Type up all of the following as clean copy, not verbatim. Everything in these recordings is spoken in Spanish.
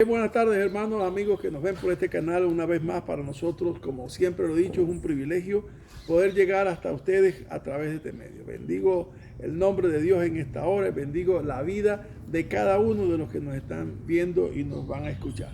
Buenas tardes, hermanos, amigos que nos ven por este canal. Una vez más, para nosotros, como siempre lo he dicho, es un privilegio poder llegar hasta ustedes a través de este medio. Bendigo el nombre de Dios en esta hora, bendigo la vida de cada uno de los que nos están viendo y nos van a escuchar.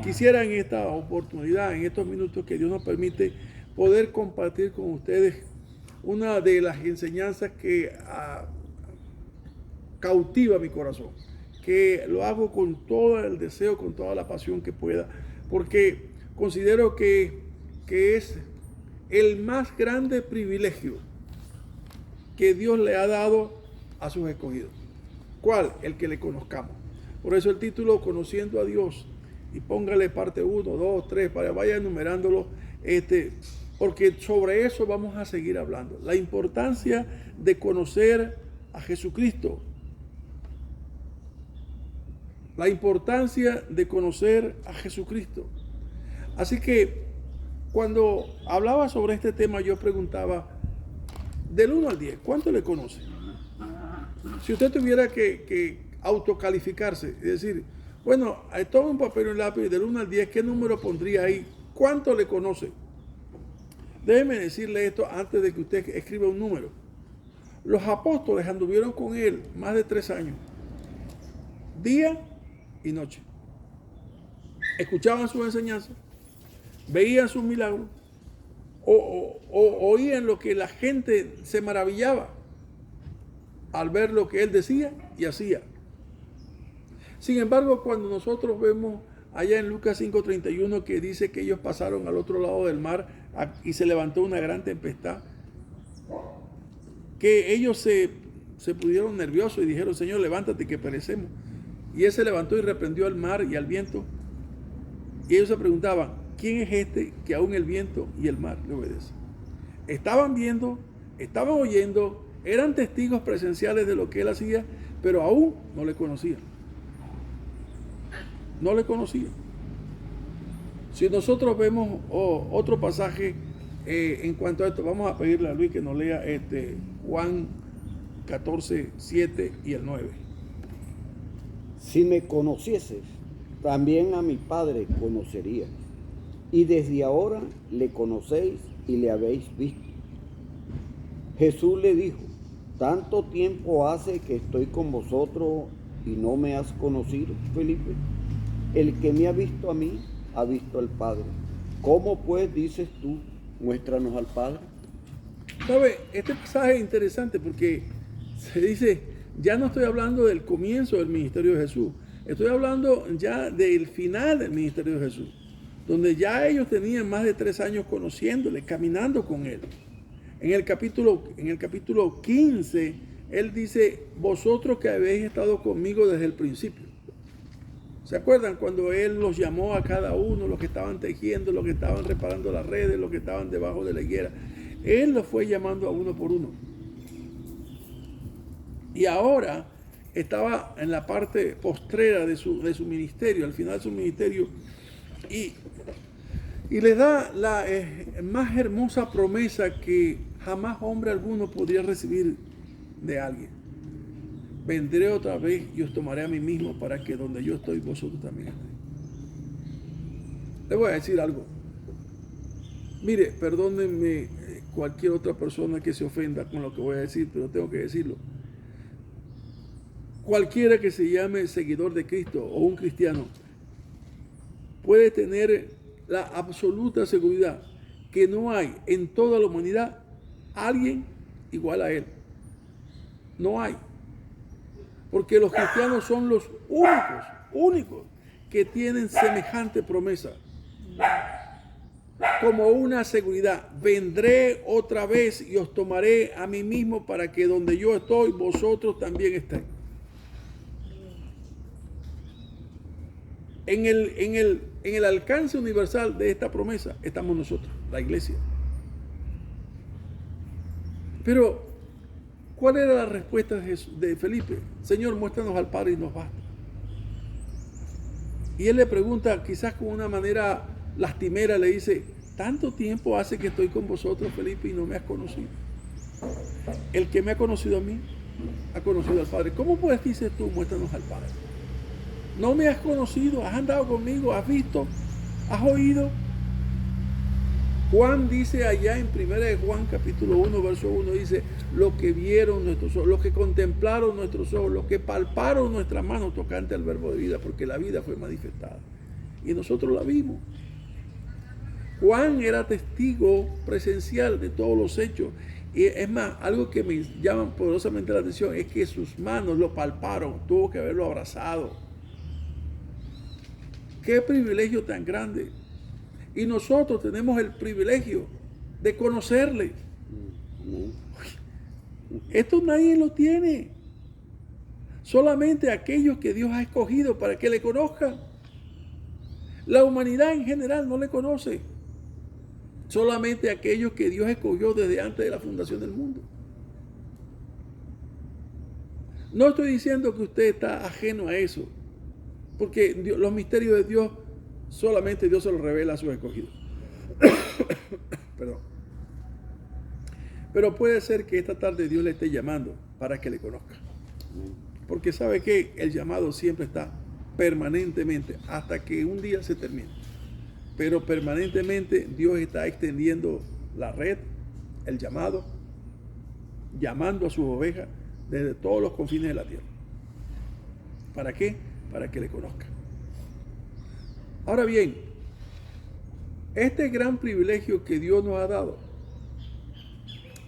Quisiera en esta oportunidad, en estos minutos que Dios nos permite, poder compartir con ustedes una de las enseñanzas que cautiva mi corazón, que lo hago con todo el deseo, con toda la pasión que pueda, porque considero que es el más grande privilegio que Dios le ha dado a sus escogidos. ¿Cuál? El que le conozcamos. Por eso el título, Conociendo a Dios, y póngale parte 1, 2, 3, para vaya enumerándolo, porque sobre eso vamos a seguir hablando. La importancia de conocer a Jesucristo. La importancia de conocer a Jesucristo. Así que cuando hablaba sobre este tema, yo preguntaba, del 1 al 10, ¿cuánto le conoce? Si usted tuviera que autocalificarse, es decir, bueno, toma un papel y un lápiz, del 1 al 10, ¿qué número pondría ahí? ¿Cuánto le conoce? Déjeme decirle esto antes de que usted escriba un número. Los apóstoles anduvieron con él más de 3 años, día y noche. Escuchaban sus enseñanzas, veían sus milagros, o oían lo que la gente se maravillaba al ver lo que él decía y hacía. Sin embargo, cuando nosotros vemos allá en Lucas 5:31 que dice que ellos pasaron al otro lado del mar y se levantó una gran tempestad, que ellos se pusieron nerviosos y dijeron, Señor, levántate que perecemos. Y él se levantó y reprendió al mar y al viento. Y ellos se preguntaban, ¿quién es este que aún el viento y el mar le obedecen? Estaban viendo, estaban oyendo, eran testigos presenciales de lo que él hacía, pero aún no le conocían. No le conocían. Si nosotros vemos otro pasaje en cuanto a esto, vamos a pedirle a Luis que nos lea Juan 14, 7 y el 9. Si me conocieses, también a mi Padre conocerías, y desde ahora le conocéis y le habéis visto. Jesús le dijo, ¿tanto tiempo hace que estoy con vosotros y no me has conocido, Felipe? El que me ha visto a mí, ha visto al Padre. ¿Cómo pues dices tú, muéstranos al Padre? ¿Sabe? Este pasaje es interesante porque se dice, ya no estoy hablando del comienzo del ministerio de Jesús, estoy hablando ya del final del ministerio de Jesús, donde ya ellos tenían más de 3 años conociéndole, caminando con él. En el capítulo 15, él dice, vosotros que habéis estado conmigo desde el principio. ¿Se acuerdan cuando él los llamó a cada uno, los que estaban tejiendo, los que estaban reparando las redes, los que estaban debajo de la higuera? Él los fue llamando a uno por uno. Y ahora estaba en la parte postrera de su ministerio, al final de su ministerio, y les da la más hermosa promesa que jamás hombre alguno podría recibir de alguien. Vendré otra vez y os tomaré a mí mismo para que donde yo estoy, vosotros también estéis. Les voy a decir algo. Mire, perdónenme cualquier otra persona que se ofenda con lo que voy a decir, pero tengo que decirlo. Cualquiera que se llame seguidor de Cristo o un cristiano puede tener la absoluta seguridad que no hay en toda la humanidad alguien igual a él. No hay. Porque los cristianos son los únicos que tienen semejante promesa. Como una seguridad, vendré otra vez y os tomaré a mí mismo para que donde yo estoy, vosotros también estéis. En el alcance universal de esta promesa estamos nosotros, la iglesia. Pero, ¿cuál era la respuesta de Felipe? Señor, muéstranos al Padre y nos basta. Y él le pregunta, quizás con una manera lastimera, le dice, ¿tanto tiempo hace que estoy con vosotros, Felipe, y no me has conocido? El que me ha conocido a mí, ha conocido al Padre. ¿Cómo pues dices tú, muéstranos al Padre? No me has conocido, has andado conmigo, has visto, has oído. Juan dice allá en 1 de Juan capítulo 1, verso 1, dice, lo que vieron nuestros ojos, lo que contemplaron nuestros ojos, lo que palparon nuestras manos tocante al verbo de vida, porque la vida fue manifestada. Y nosotros la vimos. Juan era testigo presencial de todos los hechos. Y es más, algo que me llama poderosamente la atención es que sus manos lo palparon, tuvo que haberlo abrazado. Qué privilegio tan grande. Y nosotros tenemos el privilegio de conocerle. Esto nadie lo tiene. Solamente aquellos que Dios ha escogido para que le conozcan. La humanidad en general no le conoce. Solamente aquellos que Dios escogió desde antes de la fundación del mundo. No estoy diciendo que usted está ajeno a eso, porque los misterios de Dios solamente Dios se los revela a sus escogidos. Perdón. Pero puede ser que esta tarde Dios le esté llamando para que le conozca. Porque sabe que el llamado siempre está permanentemente hasta que un día se termine. Pero permanentemente Dios está extendiendo la red, el llamado, llamando a sus ovejas desde todos los confines de la tierra. ¿Para qué? Para que le conozcan. Ahora bien, este gran privilegio que Dios nos ha dado,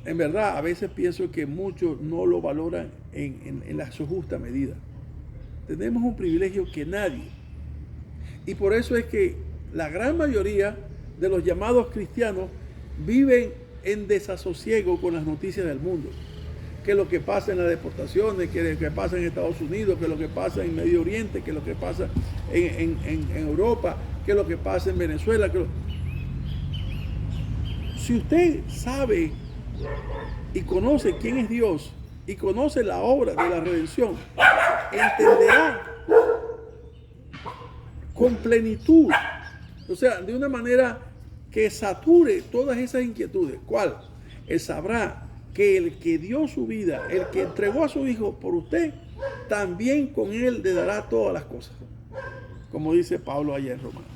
en verdad a veces pienso que muchos no lo valoran en su justa medida. Tenemos un privilegio que nadie, y por eso es que la gran mayoría de los llamados cristianos viven en desasosiego con las noticias del mundo. Que lo que pasa en las deportaciones, que lo que pasa en Estados Unidos, que lo que pasa en Medio Oriente, que lo que pasa en Europa, que lo que pasa en Venezuela. Si usted sabe y conoce quién es Dios y conoce la obra de la redención, entenderá con plenitud, o sea, de una manera que sature todas esas inquietudes. ¿Cuál? Él sabrá que el que dio su vida, el que entregó a su hijo por usted, también con él le dará todas las cosas, como dice Pablo allá en Romanos.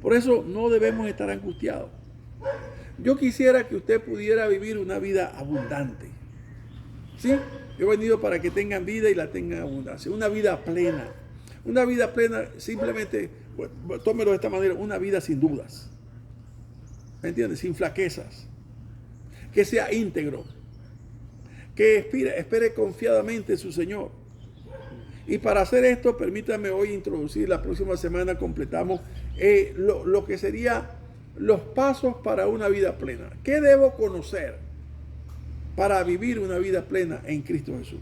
Por eso no debemos estar angustiados. Yo quisiera que usted pudiera vivir una vida abundante. ¿Sí? Yo he venido para que tengan vida y la tengan abundancia. Una vida plena. Una vida plena, simplemente, tómelo de esta manera, una vida sin dudas. ¿Me entiendes? Sin flaquezas. Que sea íntegro. Que espere confiadamente en su Señor. Y para hacer esto, permítame hoy introducir, la próxima semana completamos lo que sería los pasos para una vida plena. ¿Qué debo conocer para vivir una vida plena en Cristo Jesús?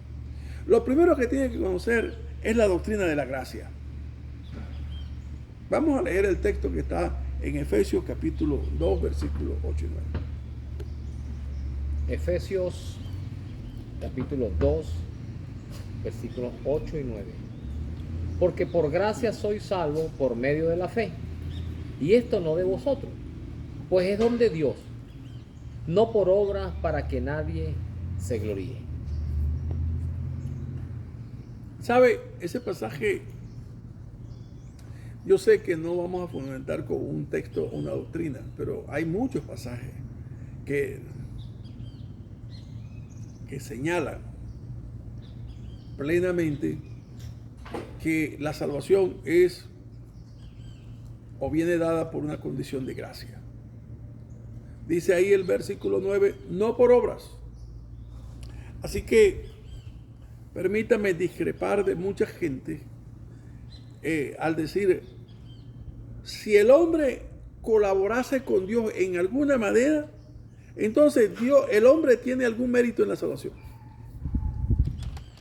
Lo primero que tiene que conocer es la doctrina de la gracia. Vamos a leer el texto que está en Efesios capítulo 2, versículos 8 y 9. Efesios capítulo 2, versículos 8 y 9. Porque por gracia sois salvos por medio de la fe. Y esto no de vosotros, pues es don de Dios, no por obras para que nadie se gloríe. ¿Sabe? Ese pasaje, yo sé que no vamos a fundamentar con un texto una doctrina, pero hay muchos pasajes que señalan plenamente que la salvación es o viene dada por una condición de gracia. Dice ahí el versículo 9, no por obras. Así que permítame discrepar de mucha gente al decir, si el hombre colaborase con Dios en alguna manera, entonces el hombre tiene algún mérito en la salvación.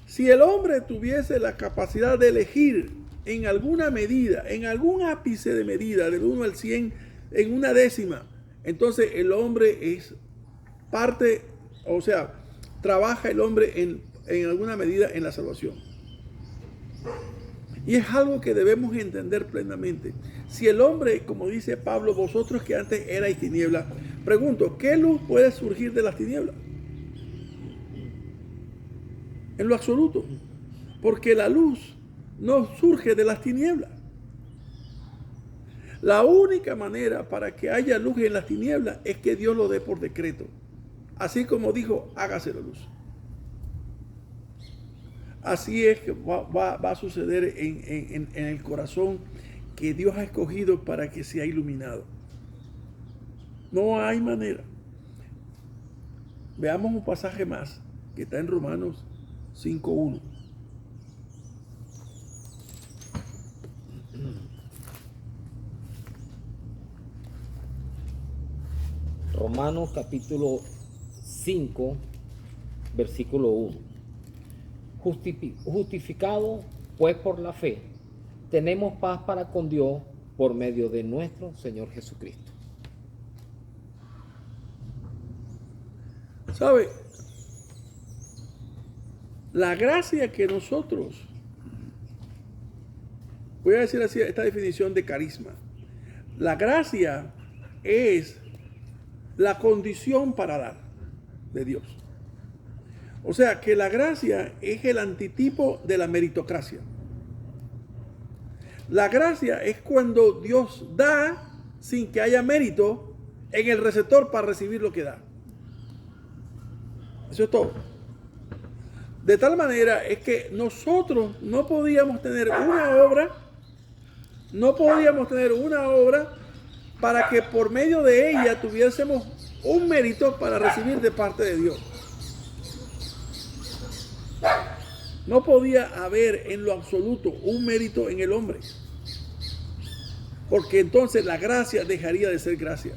Si el hombre tuviese la capacidad de elegir en alguna medida, en algún ápice de medida, del 1 al 100, en una décima, entonces el hombre es parte, o sea, trabaja el hombre en alguna medida en la salvación. Y es algo que debemos entender plenamente. Si el hombre, como dice Pablo, vosotros que antes erais tinieblas, pregunto, ¿qué luz puede surgir de las tinieblas? En lo absoluto. Porque la luz no surge de las tinieblas. La única manera para que haya luz en las tinieblas es que Dios lo dé por decreto. Así como dijo, hágase la luz. Así es que va a suceder en el corazón que Dios ha escogido para que sea iluminado. No hay manera. Veamos un pasaje más que está en Romanos 5:1. Romanos capítulo 5, versículo 1. Justificado pues por la fe, tenemos paz para con Dios por medio de nuestro Señor Jesucristo. ¿Sabe? La gracia que nosotros, voy a decir así esta definición de carisma. La gracia es la condición para dar de Dios. O sea que la gracia es el antitipo de la meritocracia. La gracia es cuando Dios da sin que haya mérito en el receptor para recibir lo que da. Eso es todo. De tal manera es que nosotros no podíamos tener una obra para que por medio de ella tuviésemos un mérito para recibir de parte de Dios. No podía haber en lo absoluto un mérito en el hombre, porque entonces la gracia dejaría de ser gracia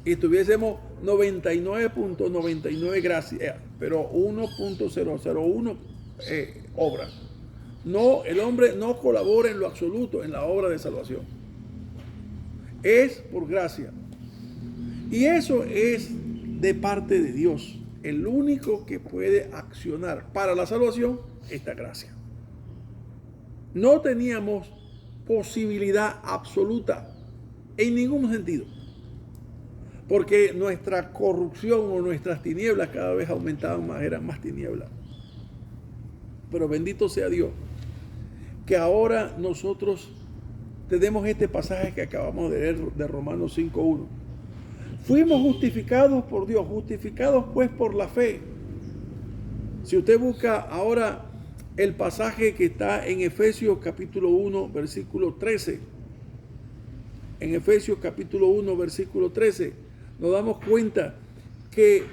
y tuviésemos 99.99 gracia, pero 1.001 obra. No, el hombre no colabora en lo absoluto en la obra de salvación. Es por gracia. Y eso es de parte de Dios. El único que puede accionar para la salvación esta gracia. No teníamos posibilidad absoluta en ningún sentido. Porque nuestra corrupción o nuestras tinieblas cada vez aumentaban más, eran más tinieblas. Pero bendito sea Dios, que ahora nosotros tenemos este pasaje que acabamos de leer de Romanos 5:1. Fuimos justificados por Dios, justificados pues por la fe. Si usted busca ahora el pasaje que está en Efesios capítulo 1, versículo 13. En Efesios capítulo 1, versículo 13, nos damos cuenta que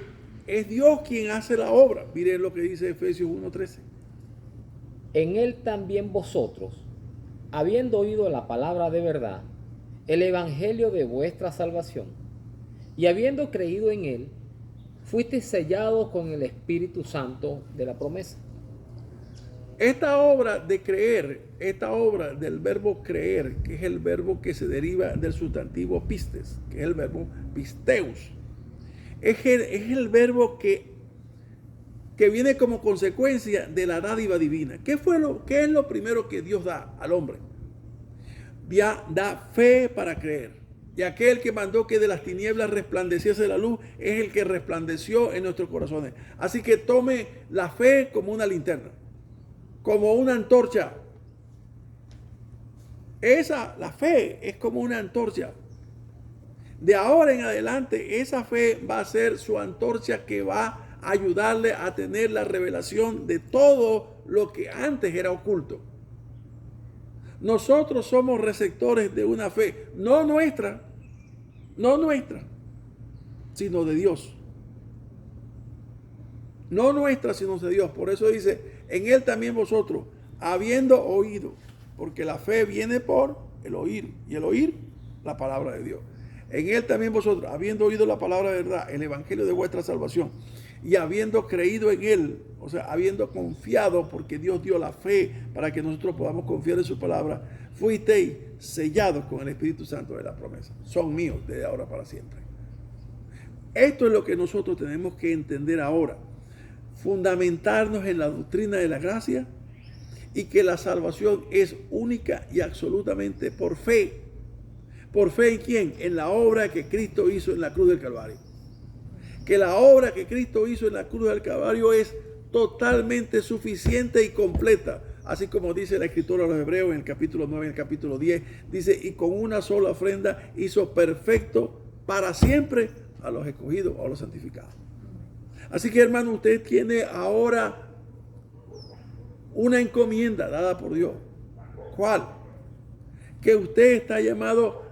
es Dios quien hace la obra. Miren lo que dice Efesios 1:13. En él también vosotros, habiendo oído la palabra de verdad, el evangelio de vuestra salvación, y habiendo creído en él, fuisteis sellados con el Espíritu Santo de la promesa. Esta obra de creer, esta obra del verbo creer, que es el verbo que se deriva del sustantivo pistes, que es el verbo pisteus, es el verbo que viene como consecuencia de la dádiva divina. ¿Qué es lo primero que Dios da al hombre? Da fe para creer. Y aquel que mandó que de las tinieblas resplandeciese la luz es el que resplandeció en nuestros corazones. Así que tome la fe como una linterna, como una antorcha. La fe es como una antorcha. De ahora en adelante, esa fe va a ser su antorcha que va a ayudarle a tener la revelación de todo lo que antes era oculto. Nosotros somos receptores de una fe, no nuestra, sino de Dios. No nuestra, sino de Dios. Por eso dice, en él también vosotros, habiendo oído, porque la fe viene por el oír, y el oír, la palabra de Dios. En él también vosotros, habiendo oído la palabra de verdad, el evangelio de vuestra salvación, y habiendo creído en él, o sea, habiendo confiado, porque Dios dio la fe para que nosotros podamos confiar en su palabra, fuisteis sellados con el Espíritu Santo de la promesa. Son míos desde ahora para siempre. Esto es lo que nosotros tenemos que entender ahora. Fundamentarnos en la doctrina de la gracia y que la salvación es única y absolutamente por fe. ¿Por fe en quién? En la obra que Cristo hizo en la cruz del Calvario. Que la obra que Cristo hizo en la cruz del Calvario es totalmente suficiente y completa. así como dice la escritura a los Hebreos en el capítulo 9, en el capítulo 10, dice, y con una sola ofrenda hizo perfecto para siempre a los escogidos o a los santificados. Así que, hermano, usted tiene ahora una encomienda dada por Dios. ¿Cuál? Que usted está llamado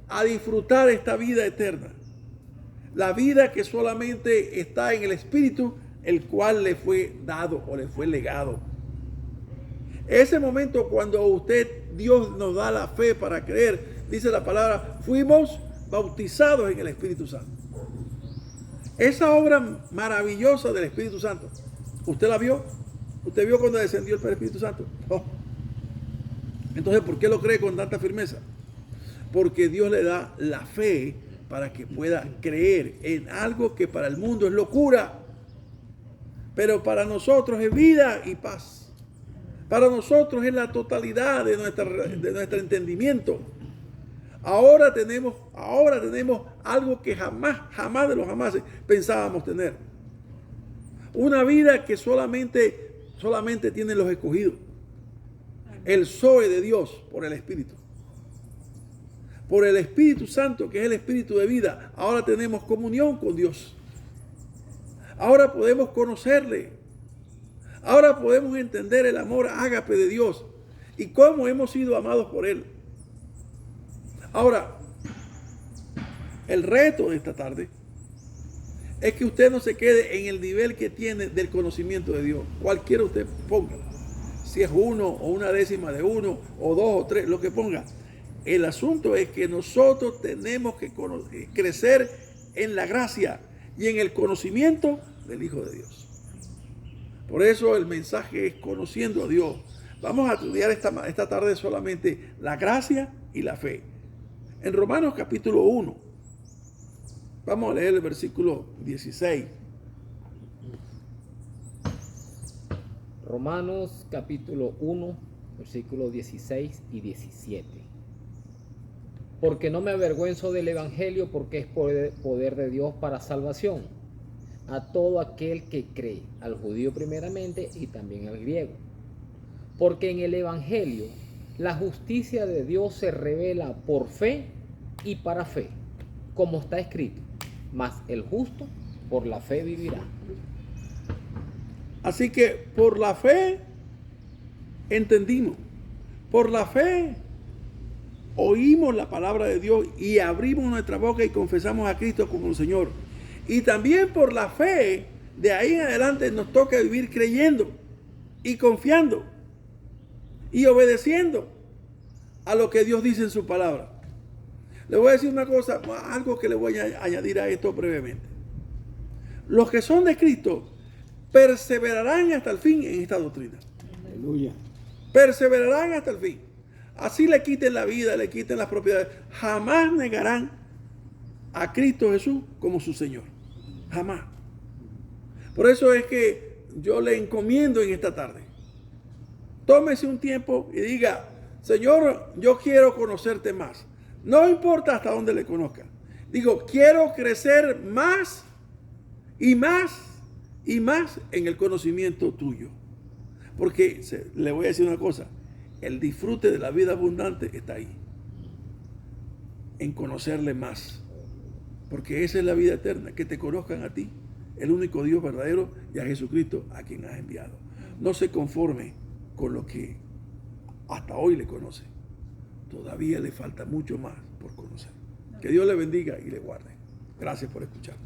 a disfrutar esta vida eterna. La vida que solamente está en el Espíritu, el cual le fue dado o le fue legado. Ese momento cuando Dios nos da la fe para creer, dice la palabra, fuimos bautizados en el Espíritu Santo. Esa obra maravillosa del Espíritu Santo, ¿usted la vio? ¿Usted vio cuando descendió el Espíritu Santo? Oh. Entonces, ¿por qué lo cree con tanta firmeza? Porque Dios le da la fe para que pueda creer en algo que para el mundo es locura, pero para nosotros es vida y paz. Para nosotros es la totalidad de nuestro entendimiento. Ahora tenemos algo que jamás de los jamases pensábamos tener. Una vida que solamente tienen los escogidos. El Zoe de Dios por el Espíritu. Por el Espíritu Santo, que es el Espíritu de vida, ahora tenemos comunión con Dios. Ahora podemos conocerle. Ahora podemos entender el amor ágape de Dios y cómo hemos sido amados por Él. Ahora, el reto de esta tarde es que usted no se quede en el nivel que tiene del conocimiento de Dios. Cualquiera usted ponga. Si es 1 o 1/10 de 1 o 2 o 3, lo que ponga. El asunto es que nosotros tenemos que crecer en la gracia y en el conocimiento del Hijo de Dios. Por eso el mensaje es conociendo a Dios. Vamos a estudiar esta tarde solamente la gracia y la fe. En Romanos capítulo 1, vamos a leer el versículo 16. Romanos capítulo 1, versículos 16 y 17. Porque no me avergüenzo del Evangelio, porque es poder de Dios para salvación a todo aquel que cree, al judío primeramente y también al griego. Porque en el Evangelio la justicia de Dios se revela por fe y para fe, como está escrito, mas el justo por la fe vivirá. Así que por la fe entendimos, por la fe oímos la palabra de Dios y abrimos nuestra boca y confesamos a Cristo como el Señor. Y también por la fe, de ahí en adelante nos toca vivir creyendo y confiando y obedeciendo a lo que Dios dice en su palabra. Le voy a decir una cosa, algo que le voy a añadir a esto brevemente. Los que son de Cristo perseverarán hasta el fin en esta doctrina. Aleluya. Perseverarán hasta el fin. Así le quiten la vida, le quiten las propiedades. Jamás negarán a Cristo Jesús como su Señor. Jamás. Por eso es que yo le encomiendo en esta tarde. Tómese un tiempo y diga, Señor, yo quiero conocerte más. No importa hasta dónde le conozca. Digo, quiero crecer más y más y más en el conocimiento tuyo. Porque le voy a decir una cosa, el disfrute de la vida abundante está ahí. En conocerle más. Porque esa es la vida eterna, que te conozcan a ti, el único Dios verdadero, y a Jesucristo a quien has enviado. No se conforme con lo que hasta hoy le conoce. Todavía le falta mucho más por conocer. Que Dios le bendiga y le guarde. Gracias por escuchar.